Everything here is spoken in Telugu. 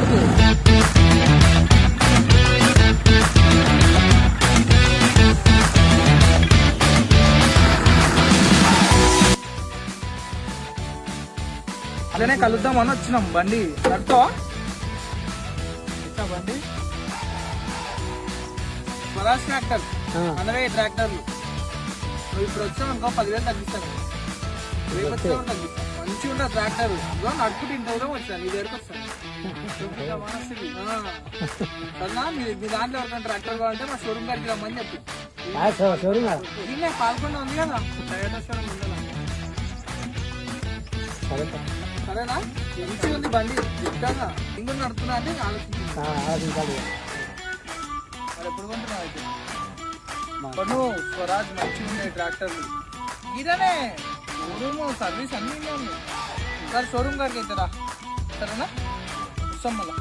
కాడికి. అట్లనే కలుద్దామని వచ్చినాం. బండి నడుతావా? బండి స్వరాజ్ ట్రాక్టర్, 100 ట్రాక్టర్లు. నువ్వు ఇప్పుడు వచ్చావు అనుకో 10,000 తగ్గిస్తాను. రేపు వచ్చావు తగ్గిస్తాను. మంచిగా ఉంటుంది ట్రాక్టర్. నడుపుకుంటే ఇంత దూరం వచ్చాను, నీ దగ్గరకు వస్తాను. సరేనా? మీ దాంట్లో ఎవరికైనా ట్రాక్టర్ కావాలంటే మా షోరూమ్ కాడికి రమ్మని చెప్పు. దీన్నే పాల్గొండ ఉంది కదా టయోటా షోరూమ్ ఉందా? సరేనా? మంచిగా ఉంది బండి. చెప్తాగా ఇంకొక నడుపుతున్నా అంటే ఆలోచించాలి. మరి ఎప్పుడు కొంటున్నావు అయితే? కొను స్వరాజ్ మంచిగా ఉన్నాయి ట్రాక్టర్లు. ఇదనే షోరూమ్ సర్వీస్ అన్నీ ఉన్నాయి. సరే షోరూమ్ కాడికి అవుతారా? సరేనా? వస్తాం మళ్ళా.